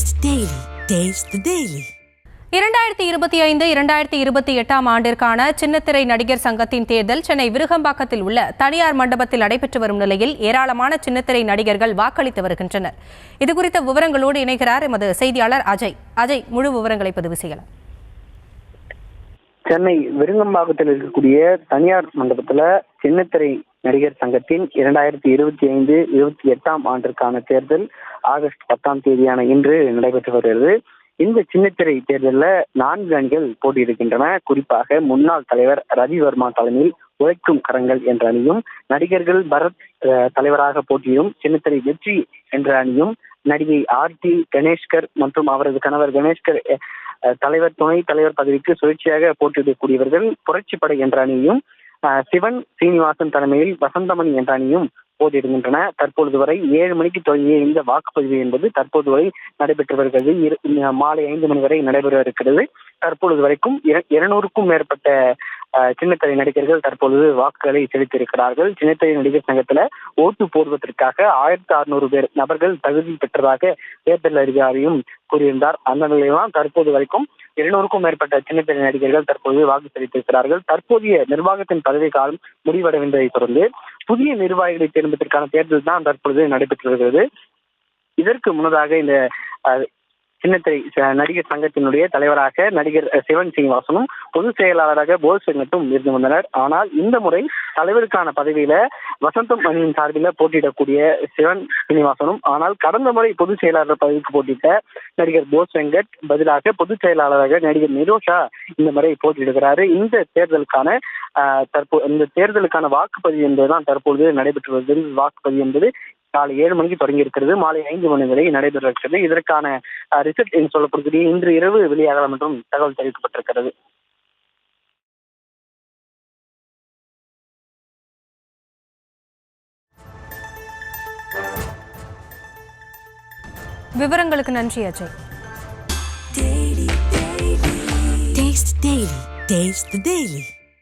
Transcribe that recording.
Taste the Daily. Taste the Daily. 2025-2028 ஆண்டிற்கான சின்னத்திரை நடிகர் சங்கத்தின் தேர்தல் சென்னை விருகம்பாக்கத்தில் உள்ள தனியார் மண்டபத்தில் நடைபெற்று வரும் நிலையில் ஏராளமான சின்னத்திரை நடிகர்கள் வாக்களித்து வருகின்றனர். இதுகுறித்த விவரங்களோடு இணைகிறார் எமது செய்தியாளர் அஜய். முழு விவரங்களை பதிவு செய்யலாம். சென்னை விருகம்பாக்கத்தில் இருக்கக்கூடிய தனியார் மண்டபத்துல சின்னத்திரை நடிகர் சங்கத்தின் 2025-28 ஆண்டிற்கான தேர்தல் ஆகஸ்ட் 10 இன்று நடைபெற்று வருகிறது. இந்த சின்னத்திரை தேர்தலில் 4 அணிகள் போட்டியிடுகின்றன. குறிப்பாக முன்னாள் தலைவர் ரவிவர்மா தலைமையில் உழைக்கும் கரங்கள் என்ற அணியும், நடிகர்கள் பரத் தலைவராக போட்டியிடும் சின்னத்திரை வெற்றி என்ற அணியும், நடிகை ஆர்டி கணேஷ்கர் மற்றும் அவரது கணவர் கணேஷ்கர் தலைவர் துணை தலைவர் பதவிக்கு சுயேட்சையாக போட்டியிடக்கூடியவர்கள் புரட்சிப்படை என்ற அணியும், சிவன் சீனிவாசன் தலைமையில் வசந்தமணி என்ற அணியும் போட்டியிடுகின்றன. தற்பொழுது வரை 7 மணிக்கு தொடங்கிய இந்த வாக்குப்பதிவு என்பது தற்போது வரை நடைபெற்று வருகிறது. மாலை 5 மணி வரை நடைபெற இருக்கிறது. தற்பொழுது வரைக்கும் 200க்கும் மேற்பட்ட சின்னத்திரை நடிகர்கள் தற்பொழுது வாக்குகளை செலுத்தியிருக்கிறார்கள். சின்னத்திரை நடிகர் சங்கத்துல ஓட்டு போடுவதற்காக 1600 நபர்கள் தகுதி பெற்றதாக தேர்தல் அதிகாரியும் கூறியிருந்தார். அந்த நிலையில்தான் தற்போது வரைக்கும் 200க்கும் மேற்பட்ட சின்னத்திரை நடிகர்கள் தற்போது வாக்கு செலுத்தியிருக்கிறார்கள். தற்போதைய நிர்வாகத்தின் பதவி காலம் முடிவடைவதை தொடர்ந்து புதிய நிர்வாகிகளை தேர்ந்தெடுப்பதற்கான தேர்தல் தான் தற்பொழுது நடைபெற்று வருகிறது. இதற்கு முன்னதாக இந்த சின்னத்திரை நடிகர் சங்கத்தினுடைய தலைவராக நடிகர் சிவன் சீனிவாசனும் பொதுச் செயலாளராக போஸ் வெங்கட்டும் இருந்து வந்தனர். ஆனால் இந்த முறை தலைவருக்கான பதவியில வசந்தம் அணியின் சார்பில் போட்டியிடக்கூடிய சிவன் சீனிவாசனும், ஆனால் கடந்த முறை பொதுச் செயலாளர் பதவிக்கு போட்டியிட்ட நடிகர் போஸ் வெங்கட் பதிலாக பொதுச் செயலாளராக நடிகர் நிரோஷா இந்த முறை போட்டியிடுகிறாரு. இந்த தேர்தலுக்கான வாக்குப்பதிவு என்பதுதான் தற்பொழுது நடைபெற்று வருகிறது. வாக்குப்பதிவு என்பது காலை 7 மணிக்கு தொடங்கி இருக்கிறது. மாலை 5 மணி வரை நடைபெற இருக்கிறது. இதற்கான ரிசல்ட் என்று சொல்லக்கூடிய இன்று இரவு வெளியாகலாம் என்றும் தகவல் தெரிவிக்கப்பட்டிருக்கிறது. விவரங்களுக்கு நன்றி Ajay. Taste the Daily. Taste the Daily.